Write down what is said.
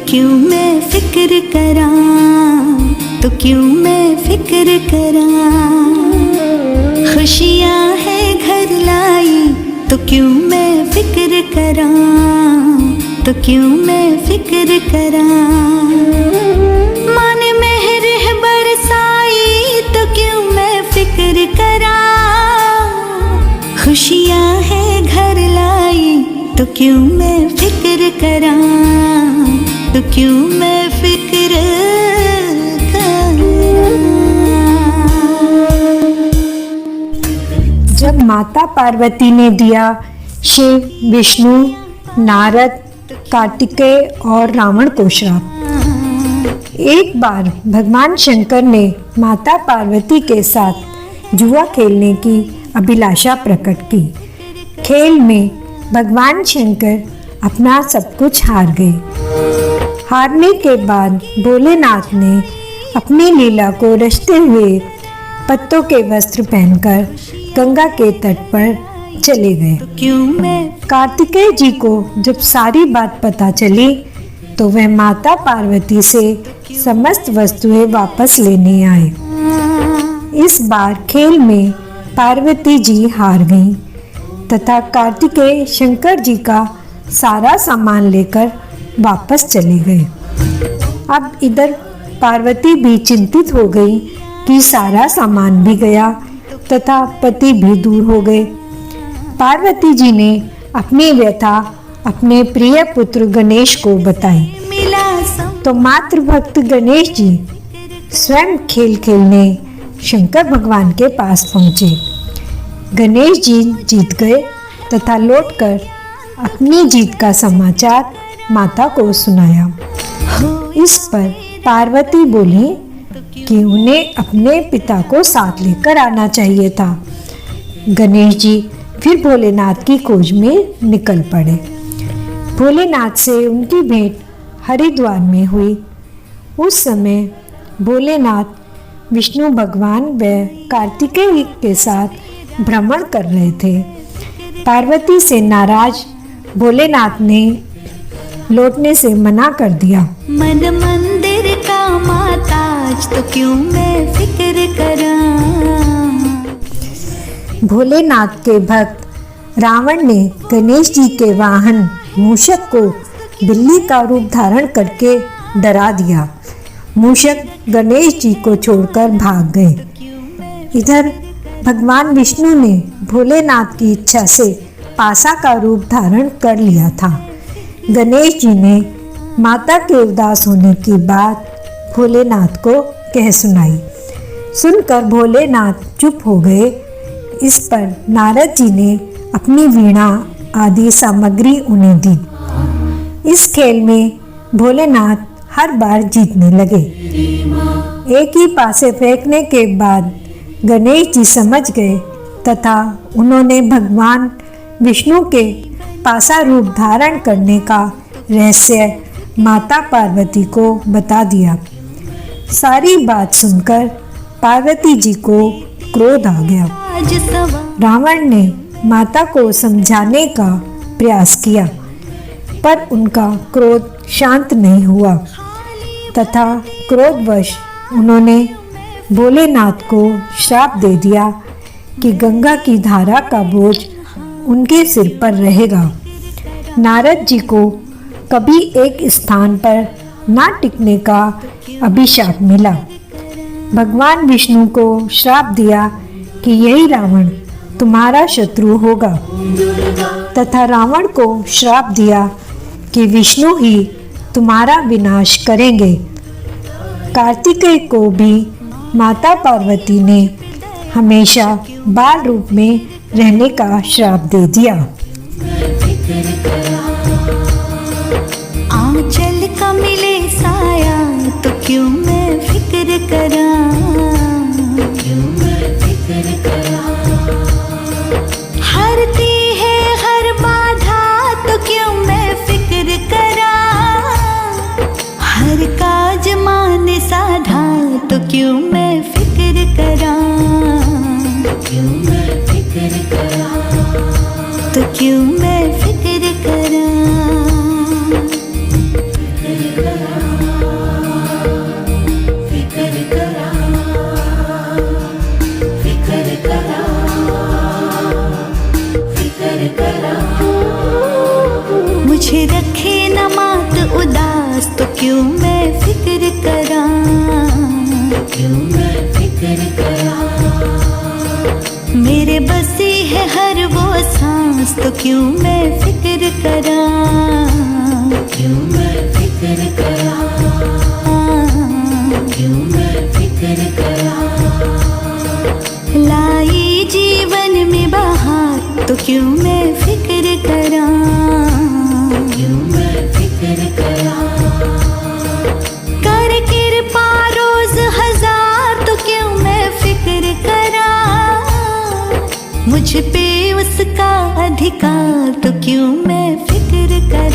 क्यों मैं फिक्र करा, तो क्यों मैं फिक्र करा। खुशियाँ है घर लाई, तो क्यों मैं फिक्र करा, तो क्यों मैं फिक्र करा। मन मेहर बरसाई, तो क्यों मैं फिक्र करा। खुशियाँ है घर लाई, तो क्यों मैं फिक्र करा, तो क्यों मैं फिक्र करा। जब माता पार्वती ने दिया शिव, विष्णु, नारद, कार्तिकेय और रावण को श्राप, एक बार भगवान शंकर ने माता पार्वती के साथ जुआ खेलने की अभिलाषा प्रकट की। खेल में भगवान शंकर अपना सब कुछ हार गए। हारने के बाद भोलेनाथ ने अपनी लीला को रचते हुए पत्तों के वस्त्र पहनकर गंगा के तट पर चले गए। क्यों मैं कार्तिकेय जी को जब सारी बात पता चली तो वह माता पार्वती से समस्त वस्तुएं वापस लेने आए। इस बार खेल में पार्वती जी हार गईं तथा कार्तिकेय शंकर जी का सारा सामान लेकर वापस चले गए। अब इधर पार्वती भी चिंतित हो गई कि सारा सामान भी गया तथा पति भी दूर हो गए। पार्वती जी ने अपनी व्यथा अपने प्रिय पुत्र गणेश को बताई तो मातृभक्त गणेश जी स्वयं खेल खेलने शंकर भगवान के पास पहुँचे। गणेश जी जीत गए तथा लौटकर अपनी जीत का समाचार माता को सुनाया। इस पर पार्वती बोली कि उन्हें अपने पिता को साथ लेकर आना चाहिए था। गणेश जी फिर भोलेनाथ की खोज में निकल पड़े। भोलेनाथ से उनकी भेंट हरिद्वार में हुई। उस समय भोलेनाथ विष्णु भगवान व कार्तिकेय के साथ भ्रमण कर रहे थे। पार्वती से नाराज भोलेनाथ ने लौटने से मना कर दिया। मन मंदिर का माताज, तो क्यों मैं फिक्र करा। भोलेनाथ के भक्त रावण ने गणेश जी के वाहन मूषक को बिल्ली का रूप धारण करके डरा दिया। मूषक गणेश जी को छोड़कर भाग गए। इधर भगवान विष्णु ने भोलेनाथ की इच्छा से पासा का रूप धारण कर लिया था। गणेश जी ने माता के उदास होने की बात भोलेनाथ को कह सुनाई। सुनकर भोलेनाथ चुप हो गए। इस पर नारद जी ने अपनी वीणा आदि सामग्री उन्हें दी। इस खेल में भोलेनाथ हर बार जीतने लगे। एक ही पासे फेंकने के बाद गणेश जी समझ गए तथा उन्होंने भगवान विष्णु के पासा रूप धारण करने का रहस्य माता पार्वती को बता दिया। सारी बात सुनकर पार्वती जी को क्रोध आ गया। रावण ने माता को समझाने का प्रयास किया पर उनका क्रोध शांत नहीं हुआ तथा क्रोधवश उन्होंने भोलेनाथ को श्राप दे दिया कि गंगा की धारा का बोझ उनके सिर पर रहेगा। नारद जी को कभी एक स्थान पर ना टिकने का अभिशाप मिला। भगवान विष्णु को श्राप दिया कि यही रावण तुम्हारा शत्रु होगा तथा रावण को श्राप दिया कि विष्णु ही तुम्हारा विनाश करेंगे। कार्तिकेय को भी माता पार्वती ने हमेशा बाल रूप में रहने का श्राप दे दिया। आंचल का मिले साया, तो क्यों मैं फिक्र करा। हरती है हर बाधा, तो क्यों मैं फिक्र करा। हर काज मान साधा, तो क्यों मैं फिक्र करा। तो क्यों मैं फिक्र करा। क्यों मैं फिक्र करां, क्यों मैं फिक्र करां। मेरे बसी है हर वो सांस तो क्यों मैं फिक्र करां, क्यों मैं फिक्र करां, क्यों मैं फिक्र करां। लाई जीवन में बहार तो क्यों मैं फिक्र करां, क्यों मैं फिक्र करां। कर कृपा रोज हजार तो क्यों मैं फिक्र करां। मुझ पे उसका अधिकार तो क्यों मैं फिक्र करां।